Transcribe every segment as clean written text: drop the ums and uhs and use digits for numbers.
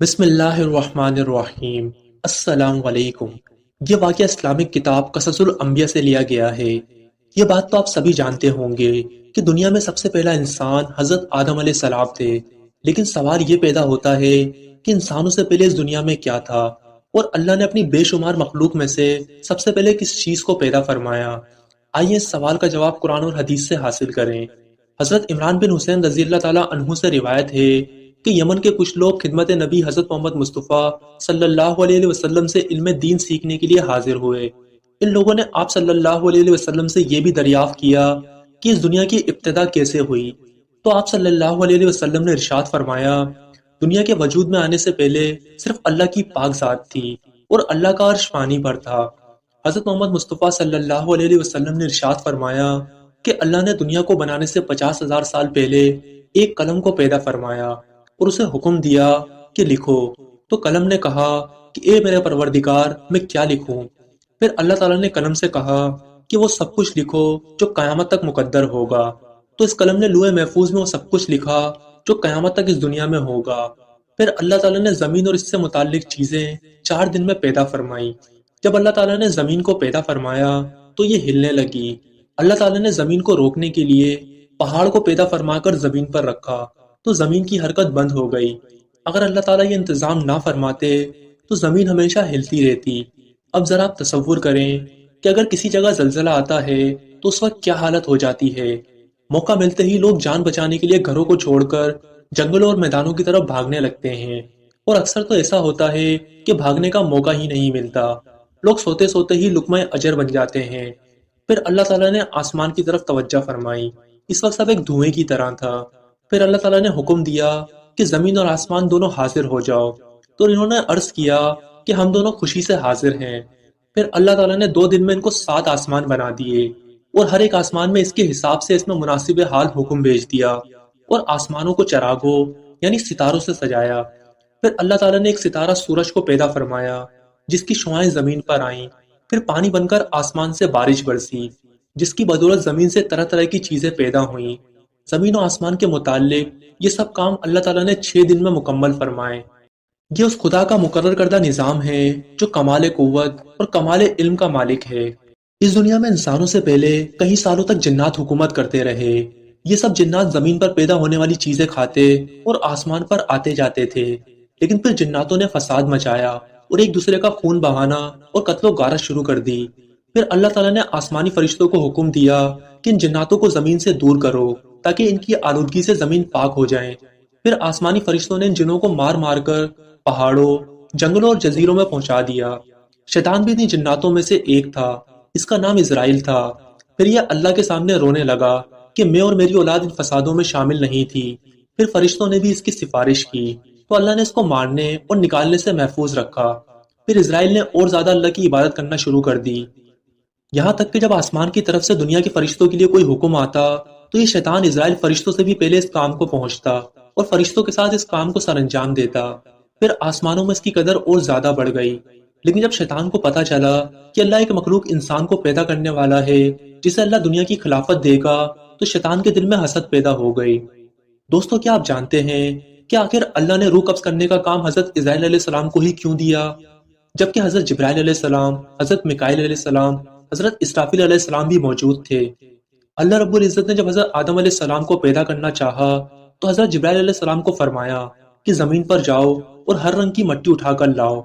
بسم اللہ الرحمن الرحیم۔ السلام علیکم۔ یہ واقعہ اسلامک کتاب قصص الانبیاء سے لیا گیا ہے۔ یہ بات تو آپ سبھی جانتے ہوں گے کہ دنیا میں سب سے پہلا انسان حضرت آدم علیہ السلام تھے، لیکن سوال یہ پیدا ہوتا ہے کہ انسانوں سے پہلے اس دنیا میں کیا تھا، اور اللہ نے اپنی بے شمار مخلوق میں سے سب سے پہلے کس چیز کو پیدا فرمایا؟ آئیے اس سوال کا جواب قرآن اور حدیث سے حاصل کریں۔ حضرت عمران بن حسین رضی اللہ تعالیٰ عنہ سے روایت ہے کہ یمن کے کچھ لوگ خدمت نبی حضرت محمد مصطفیٰ صلی اللہ علیہ وسلم سے علم دین سیکھنے کے لیے حاضر ہوئے۔ ان لوگوں نے آپ صلی اللہ علیہ وسلم سے یہ بھی دریافت کیا کہ اس دنیا کی ابتدا کیسے ہوئی، تو آپ صلی اللہ علیہ وسلم نے ارشاد فرمایا، دنیا کے وجود میں آنے سے پہلے صرف اللہ کی پاک ذات تھی اور اللہ کا عرش پانی پر تھا۔ حضرت محمد مصطفیٰ صلی اللہ علیہ وسلم نے ارشاد فرمایا کہ اللہ نے دنیا کو بنانے سے 50,000 سال پہلے ایک قلم کو پیدا فرمایا اور اسے حکم دیا کہ لکھو، تو قلم نے کہا کہ اے میرے پروردگار، میں کیا لکھوں؟ پھر اللہ تعالیٰ نے قلم سے کہا کہ وہ سب کچھ لکھو جو قیامت تک مقدر ہوگا، تو اس قلم نے لوح محفوظ میں وہ سب کچھ لکھا جو قیامت تک اس دنیا میں ہوگا۔ پھر اللہ تعالیٰ نے زمین اور اس سے متعلق چیزیں 4 دن میں پیدا فرمائی۔ جب اللہ تعالیٰ نے زمین کو پیدا فرمایا تو یہ ہلنے لگی۔ اللہ تعالیٰ نے زمین کو روکنے کے لیے پہاڑ کو پیدا فرما کر زمین پر رکھا تو زمین کی حرکت بند ہو گئی۔ اگر اللہ تعالیٰ یہ انتظام نہ فرماتے تو زمین ہمیشہ ہلتی رہتی۔ اب ذرا آپ تصور کریں کہ اگر کسی جگہ زلزلہ آتا ہے تو اس وقت کیا حالت ہو جاتی ہے۔ موقع ملتے ہی لوگ جان بچانے کے لیے گھروں کو چھوڑ کر جنگلوں اور میدانوں کی طرف بھاگنے لگتے ہیں، اور اکثر تو ایسا ہوتا ہے کہ بھاگنے کا موقع ہی نہیں ملتا، لوگ سوتے سوتے ہی لقمہ اجر بن جاتے ہیں۔ پھر اللہ تعالیٰ نے آسمان کی طرف توجہ فرمائی۔ اس وقت سب ایک دھوئیں کی طرح تھا۔ پھر اللہ تعالیٰ نے حکم دیا کہ زمین اور آسمان دونوں حاضر ہو جاؤ، تو انہوں نے عرض کیا کہ ہم دونوں خوشی سے حاضر ہیں۔ پھر اللہ تعالیٰ نے 2 دن میں ان کو 7 آسمان بنا دیے، اور ہر ایک آسمان میں اس کے حساب سے اس میں مناسب حال حکم بھیج دیا، اور آسمانوں کو چراغوں یعنی ستاروں سے سجایا۔ پھر اللہ تعالیٰ نے ایک ستارہ سورج کو پیدا فرمایا جس کی شعاعیں زمین پر آئیں، پھر پانی بن کر آسمان سے بارش برسی جس کی بدولت زمین سے طرح طرح کی چیزیں پیدا ہوئیں۔ زمین و آسمان کے متعلق یہ سب کام اللہ تعالیٰ نے 6 دن میں مکمل فرمائے۔ یہ اس خدا کا مقرر کردہ نظام ہے جو کمال قوت اور کمال علم کا مالک ہے۔ اس دنیا میں انسانوں سے پہلے کئی سالوں تک جنات حکومت کرتے رہے۔ یہ سب جنات زمین پر پیدا ہونے والی چیزیں کھاتے اور آسمان پر آتے جاتے تھے، لیکن پھر جناتوں نے فساد مچایا اور ایک دوسرے کا خون بہانا اور قتل و غارت شروع کر دی۔ پھر اللہ تعالیٰ نے آسمانی فرشتوں کو حکم دیا کہ ان جناتوں کو زمین سے دور کرو تاکہ ان کی آلودگی سے زمین پاک ہو جائے۔ پھر آسمانی فرشتوں نے ان جنوں کو مار مار کر پہاڑوں، جنگلوں اور جزیروں میں پہنچا دیا۔ شیطان بھی انہی جناتوں میں سے ایک تھا، اس کا نام اسرائیل تھا۔ پھر یہ اللہ کے سامنے رونے لگا کہ میں اور میری اولاد ان فسادوں میں شامل نہیں تھی۔ پھر فرشتوں نے بھی اس کی سفارش کی تو اللہ نے اس کو مارنے اور نکالنے سے محفوظ رکھا۔ پھر اسرائیل نے اور زیادہ اللہ کی عبادت کرنا شروع کر دی، یہاں تک کہ جب آسمان کی طرف سے دنیا کے فرشتوں کے لیے کوئی حکم آتا تو یہ شیطان اسرائیل فرشتوں سے بھی پہلے اس کام کو پہنچتا اور فرشتوں کے ساتھ اس کام کو سر انجام دیتا۔ پھر آسمانوں میں اس کی قدر اور زیادہ بڑھ گئی، لیکن جب شیطان کو پتا چلا کہ اللہ ایک مخلوق انسان کو پیدا کرنے والا ہے جسے اللہ دنیا کی خلافت دے گا، تو شیطان کے دل میں حسد پیدا ہو گئی۔ دوستو، کیا آپ جانتے ہیں کہ آخر اللہ نے روح قبض کرنے کا کام حضرت اسرائیل علیہ السلام کو ہی کیوں دیا، جبکہ حضرت جبرائیل علیہ السلام، حضرت میکائیل علیہ السلام، حضرت اسرافیل علیہ السلام بھی موجود تھے؟ اللہ رب العزت نے جب حضرت آدم علیہ السلام کو پیدا کرنا چاہا تو حضرت جبرائیل علیہ السلام کو فرمایا کہ زمین پر جاؤ اور ہر رنگ کی مٹی اٹھا کر لاؤ،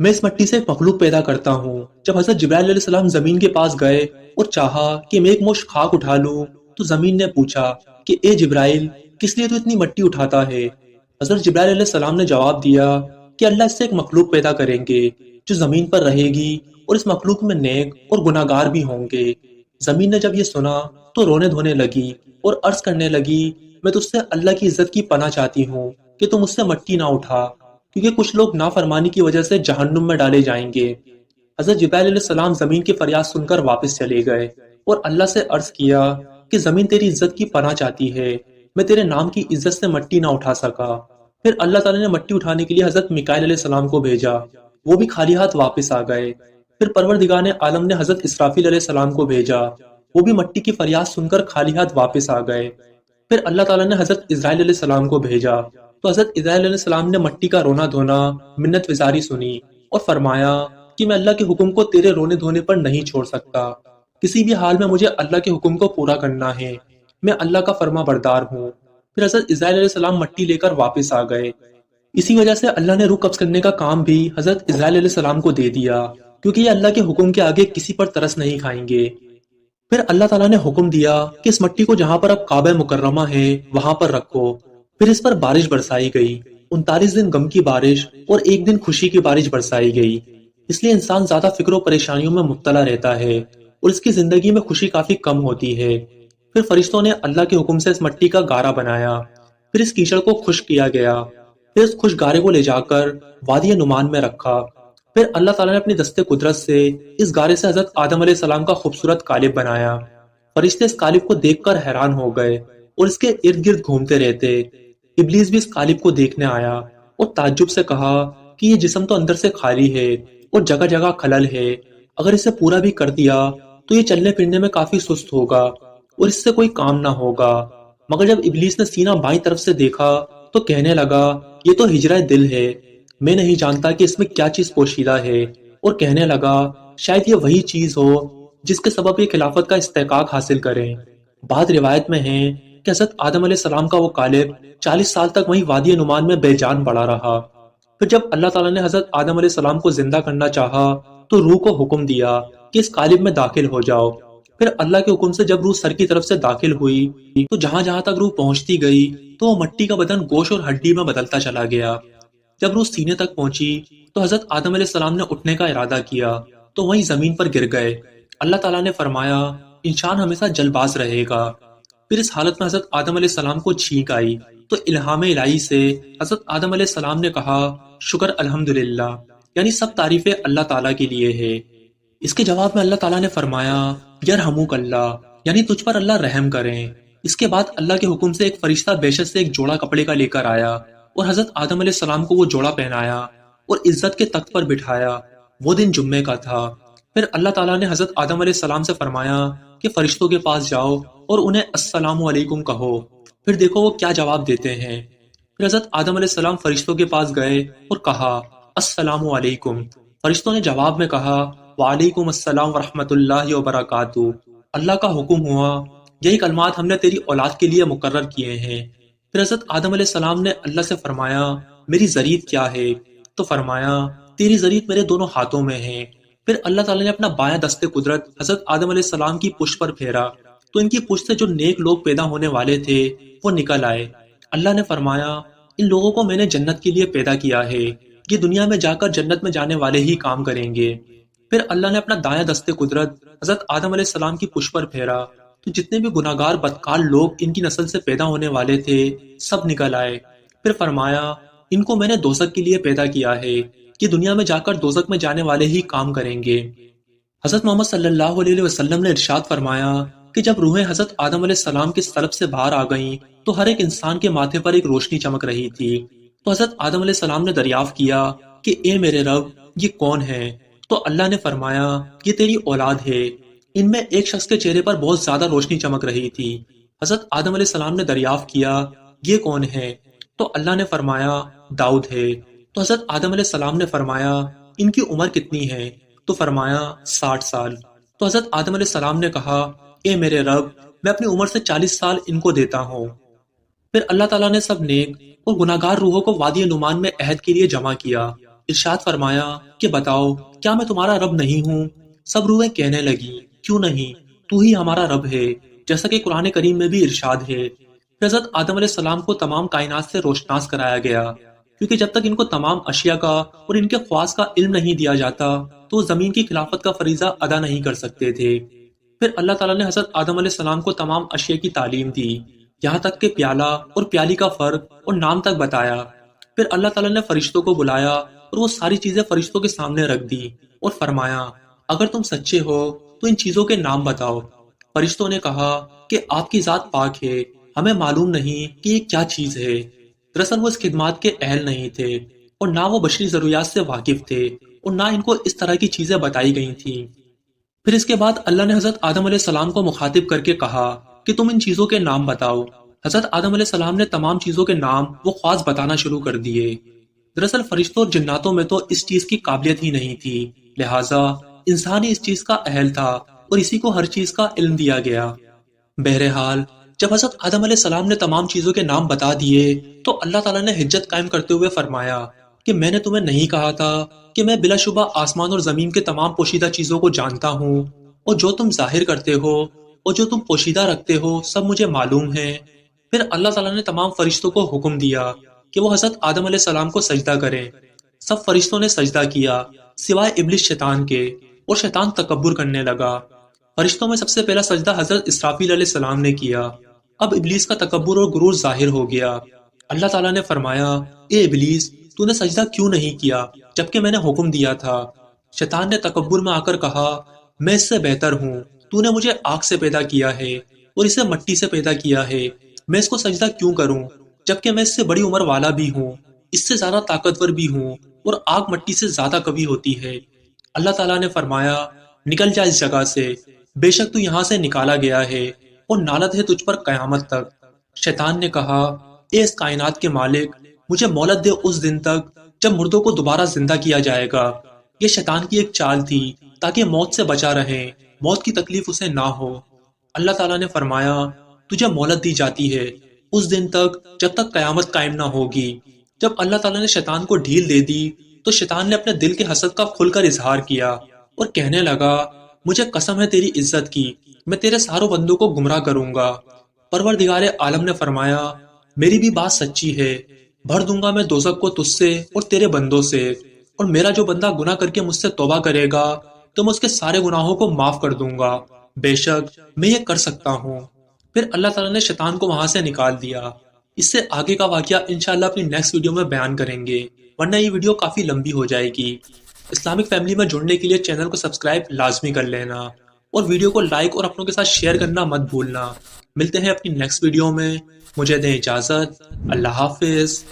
میں اس مٹی سے ایک مخلوق پیدا کرتا ہوں۔ جب حضرت جبرائیل علیہ السلام زمین کے پاس گئے اور چاہا کہ میں ایک مشت خاک اٹھا لوں تو زمین نے پوچھا کہ اے جبرائیل، کس لیے تو اتنی مٹی اٹھاتا ہے؟ حضرت جبرائیل علیہ السلام نے جواب دیا کہ اللہ اس سے ایک مخلوق پیدا کریں گے جو زمین پر رہے گی، اور اس مخلوق میں نیک اور گناہگار بھی ہوں گے۔ زمین نے جب یہ سنا تو رونے دھونے لگی اور عرض کرنے لگی، میں تجھ سے اللہ کی عزت کی پناہ چاہتی ہوں کہ تم مجھ سے مٹی نہ اٹھا، کیونکہ کچھ لوگ نافرمانی کی وجہ سے جہنم میں ڈالے جائیں گے۔ حضرت جبرائیل علیہ السلام زمین کی فریاد سن کر واپس چلے گئے اور اللہ سے عرض کیا کہ زمین تیری عزت کی پناہ چاہتی ہے، میں تیرے نام کی عزت سے مٹی نہ اٹھا سکا۔ پھر اللہ تعالیٰ نے مٹی اٹھانے کے لیے حضرت میکائیل علیہ السلام کو بھیجا، وہ بھی خالی ہاتھ واپس آ گئے۔ پھر پروردگار عالم نے حضرت اسرافیل علیہ السلام کو بھیجا، وہ بھی مٹی کی فریاد سن کر خالی ہاتھ واپس آ گئے۔ پھر اللہ تعالیٰ نے حضرت اسرائیل علیہ السلام کو بھیجا، تو حضرت اسرائیل علیہ السلام نے مٹی کا رونا دھونا، منت وزاری سنی اور فرمایا کہ میں اللہ کے حکم کو تیرے رونے دھونے پر نہیں چھوڑ سکتا، کسی بھی حال میں مجھے اللہ کے حکم کو پورا کرنا ہے، میں اللہ کا فرما بردار ہوں۔ پھر حضرت اسرائیل علیہ السلام مٹی لے کر واپس آ گئے۔ اسی وجہ سے اللہ نے روح قبض کرنے کا کام بھی حضرت اسرائیل علیہ السلام کو دے دیا، کیونکہ یہ اللہ کے حکم کے آگے کسی پر ترس نہیں کھائیں گے۔ پھر اللہ تعالیٰ نے حکم دیا کہ اس مٹی کو جہاں پر اب کعبہ مکرمہ ہے وہاں پر رکھو۔ پھر اس پر بارش برسائی گئی، 39 دن غم کی بارش اور ایک دن خوشی کی بارش برسائی گئی۔ اس لیے انسان زیادہ فکر و پریشانیوں میں مبتلا رہتا ہے اور اس کی زندگی میں خوشی کافی کم ہوتی ہے۔ پھر فرشتوں نے اللہ کے حکم سے اس مٹی کا گارا بنایا، پھر اس کیچڑ کو خشک کیا گیا، پھر اس خشک گارے کو لے جا کر وادی نعمان میں رکھا۔ پھر اللہ تعالیٰ نے اپنی دست قدرت سے اس گارے سے حضرت آدم علیہ السلام کا خوبصورت قالب بنایا۔ فرشتے اس قالب کو دیکھ کر حیران ہو گئے اور اس کے ارد گرد گھومتے رہتے۔ ابلیس بھی اس قالب کو دیکھنے آیا اور تعجب سے کہا کہ یہ جسم تو اندر سے خالی ہے اور جگہ جگہ خلل ہے، اگر اسے پورا بھی کر دیا تو یہ چلنے پھرنے میں کافی سست ہوگا اور اس سے کوئی کام نہ ہوگا۔ مگر جب ابلیس نے سینہ بائیں طرف سے دیکھا تو کہنے لگا یہ تو ہجرہ دل ہے، میں نہیں جانتا کہ اس میں کیا چیز پوشیدہ ہے، اور کہنے لگا شاید یہ وہی چیز ہو جس کے سبب یہ خلافت کا استحقاق حاصل کریں۔ بعض روایت میں ہے کہ حضرت آدم علیہ السلام کا وہ قالب 40 سال تک وہیں وادی نعمان میں بے جان پڑا رہا۔ پھر جب اللہ تعالیٰ نے حضرت آدم علیہ السلام کو زندہ کرنا چاہا تو روح کو حکم دیا کہ اس قالب میں داخل ہو جاؤ۔ پھر اللہ کے حکم سے جب روح سر کی طرف سے داخل ہوئی تو جہاں جہاں تک روح پہنچتی گئی تو وہ مٹی کا بدن گوشت اور ہڈی میں بدلتا چلا گیا۔ جب روح سینے تک پہنچی تو حضرت آدم علیہ السلام نے اٹھنے کا ارادہ کیا تو وہیں زمین پر گر گئے۔ اللہ تعالیٰ نے فرمایا انسان ہمیشہ جلد باز رہے گا۔ پھر اس حالت میں حضرت آدم علیہ السلام کو چھینک آئی تو الہام الہی سے حضرت آدم علیہ السلام نے کہا شکر الحمدللہ، یعنی سب تعریفیں اللہ تعالیٰ کے لیے ہے۔ اس کے جواب میں اللہ تعالیٰ نے فرمایا یرحمک اللہ، یعنی تجھ پر اللہ رحم کریں۔ اس کے بعد اللہ کے حکم سے ایک فرشتہ بیشت سے ایک جوڑا کپڑے کا لے کر آیا اور حضرت آدم علیہ السلام کو وہ جوڑا پہنایا اور عزت کے تخت پر بٹھایا۔ وہ دن جمعے کا تھا۔ پھر اللہ تعالیٰ نے حضرت آدم علیہ السلام سے فرمایا کہ فرشتوں کے پاس جاؤ اور انہیں السلام علیکم کہو، پھر دیکھو وہ کیا جواب دیتے ہیں۔ پھر حضرت آدم علیہ السلام فرشتوں کے پاس گئے اور کہا السلام علیکم۔ فرشتوں نے جواب میں کہا وعلیکم السلام ورحمۃ اللہ وبرکاتہ۔ اللہ کا حکم ہوا یہی کلمات ہم نے تیری اولاد کے لیے مقرر کیے ہیں۔ پھر حضرت آدم علیہ السلام نے اللہ سے فرمایا میری ذریت کیا ہے؟ تو فرمایا تیری ذریت میرے دونوں ہاتھوں میں ہے۔ پھر اللہ تعالیٰ نے اپنا بایاں دست قدرت حضرت آدم علیہ السلام کی پشت پر پھیرا تو ان کی پشت سے جو نیک لوگ پیدا ہونے والے تھے وہ نکل آئے۔ اللہ نے فرمایا ان لوگوں کو میں نے جنت کے لیے پیدا کیا ہے، یہ دنیا میں جا کر جنت میں جانے والے ہی کام کریں گے۔ پھر اللہ نے اپنا دایاں دست قدرت حضرت آدم علیہ السلام کی پشت پر پھیرا تو جتنے بھی گناہگار بدکار لوگ ان کی نسل سے پیدا ہونے والے تھے سب نکل آئے۔ پھر فرمایا ان کو میں نے دوزخ کے لیے پیدا کیا ہے، کہ دنیا میں جا کر دوزخ میں جانے والے ہی کام کریں گے۔ حضرت محمد صلی اللہ علیہ وسلم نے ارشاد فرمایا کہ جب روحیں حضرت آدم علیہ السلام کی طرف سے باہر آ گئیں تو ہر ایک انسان کے ماتھے پر ایک روشنی چمک رہی تھی۔ تو حضرت آدم علیہ السلام نے دریافت کیا کہ اے میرے رب یہ کون ہے؟ تو اللہ نے فرمایا یہ تیری اولاد ہے۔ ان میں ایک شخص کے چہرے پر بہت زیادہ روشنی چمک رہی تھی۔ حضرت آدم علیہ السلام نے دریافت کیا یہ کون ہے؟ تو اللہ نے فرمایا داؤد ہے۔ تو حضرت آدم علیہ السلام نے فرمایا ان کی عمر کتنی ہے؟ تو فرمایا 60 سال۔ تو حضرت آدم علیہ السلام نے کہا اے میرے رب میں اپنی عمر سے 40 سال ان کو دیتا ہوں۔ پھر اللہ تعالیٰ نے سب نیک اور گناہگار روحوں کو وادی نعمان میں عہد کے لیے جمع کیا۔ ارشاد فرمایا کہ بتاؤ کیا میں تمہارا رب نہیں ہوں؟ سب روحیں کہنے لگی کیوں نہیں، تو ہی ہمارا رب ہے، جیسا کہ قرآن کریم میں بھی ارشاد ہے۔ پھر حضرت آدم علیہ السلام کو تمام کائنات سے روشناس کرایا گیا، کیونکہ جب تک ان کو تمام اشیاء کا اور ان کے خواص کا علم نہیں دیا جاتا تو وہ زمین کی خلافت کا فریضہ ادا نہیں کر سکتے تھے۔ پھر اللہ تعالیٰ نے حضرت آدم علیہ السلام کو تمام اشیاء کی تعلیم دی، یہاں تک کہ پیالہ اور پیالی کا فرق اور نام تک بتایا۔ پھر اللہ تعالیٰ نے فرشتوں کو بلایا اور وہ ساری چیزیں فرشتوں کے سامنے رکھ دی اور فرمایا اگر تم سچے ہو تو ان چیزوں کے نام بتاؤ۔ فرشتوں نے کہا کہ آپ کی ذات پاک ہے، ہمیں معلوم نہیں کہ یہ کیا چیز ہے۔ دراصل وہ اس خدمات کے اہل نہیں تھے اور نہ وہ بشری ضروریات سے واقف تھے اور نہ ان کو اس طرح کی چیزیں بتائی گئی تھیں۔ پھر اس کے بعد اللہ نے حضرت آدم علیہ السلام کو مخاطب کر کے کہا کہ تم ان چیزوں کے نام بتاؤ۔ حضرت آدم علیہ السلام نے تمام چیزوں کے نام وہ خاص بتانا شروع کر دیے۔ دراصل فرشتوں اور جناتوں میں تو اس چیز کی قابلیت ہی نہیں تھی، لہٰذا انسان ہی اس چیز کا اہل تھا اور اسی کو ہر چیز کا علم دیا گیا۔ بہرحال جب حضرت آدم علیہ السلام نے تمام چیزوں کے نام بتا دیے تو اللہ تعالیٰ نے حجت قائم کرتے ہوئے فرمایا کہ میں نے تمہیں نہیں کہا تھا کہ میں بلا شبہ آسمان اور زمین کے تمام پوشیدہ چیزوں کو جانتا ہوں، اور جو تم ظاہر کرتے ہو اور جو تم پوشیدہ رکھتے ہو سب مجھے معلوم ہے۔ پھر اللہ تعالیٰ نے تمام فرشتوں کو حکم دیا کہ وہ حضرت آدم علیہ السلام کو سجدہ کریں۔ سب فرشتوں نے سجدہ کیا سوائے ابلیس شیطان کے، اور شیطان تکبر کرنے لگا۔ فرشتوں میں سب سے پہلا سجدہ حضرت اسرافیل علیہ السلام نے کیا۔ اب ابلیس کا تکبر اور غرور ظاہر ہو گیا۔ اللہ تعالیٰ نے فرمایا، اے ابلیس، تو نے سجدہ کیوں نہیں کیا جبکہ میں نے حکم دیا تھا؟ شیطان نے تکبر میں آ کر کہا، میں اس سے بہتر ہوں، تو نے مجھے آگ سے پیدا کیا ہے اور اسے مٹی سے پیدا کیا ہے، میں اس کو سجدہ کیوں کروں جبکہ میں اس سے بڑی عمر والا بھی ہوں، اس سے زیادہ طاقتور بھی ہوں، اور آگ مٹی سے زیادہ کبھی ہوتی ہے۔ اللہ تعالیٰ نے فرمایا، نکل جا اس جگہ سے، بے شک تو یہاں سے نکالا گیا ہے اور نالت ہے تجھ پر قیامت تک۔ شیطان نے کہا، اے اس کائنات کے مالک، مجھے مہلت دے اس دن تک جب مردوں کو دوبارہ زندہ کیا جائے گا۔ یہ شیطان کی ایک چال تھی تاکہ موت سے بچا رہے، موت کی تکلیف اسے نہ ہو۔ اللہ تعالیٰ نے فرمایا، تجھے مہلت دی جاتی ہے اس دن تک جب تک قیامت قائم نہ ہوگی۔ جب اللہ تعالیٰ نے شیطان کو ڈھیل دے دی تو شیطان نے اپنے دل کے حسد کا کھل کر اظہار کیا اور کہنے لگا، مجھے قسم ہے تیری عزت کی، میں تیرے ساروں بندوں کو گمراہ کروں گا۔ پروردگار عالم نے فرمایا، میری بھی بات سچی ہے، بھر دوں گا میں دوزخ کو تجھ سے اور تیرے بندوں سے، اور میرا جو بندہ گناہ کر کے مجھ سے توبہ کرے گا تو میں اس کے سارے گناہوں کو معاف کر دوں گا، بے شک میں یہ کر سکتا ہوں۔ پھر اللہ تعالیٰ نے شیطان کو وہاں سے نکال دیا۔ اس سے آگے کا واقعہ انشاءاللہ اپنی نیکسٹ ویڈیو میں بیان کریں گے، ورنہ یہ ویڈیو کافی لمبی ہو جائے گی۔ اسلامک فیملی میں جڑنے کے لیے چینل کو سبسکرائب لازمی کر لینا، اور ویڈیو کو لائک اور اپنوں کے ساتھ شیئر کرنا مت بھولنا۔ ملتے ہیں اپنی نیکسٹ ویڈیو میں، مجھے دیں اجازت، اللہ حافظ۔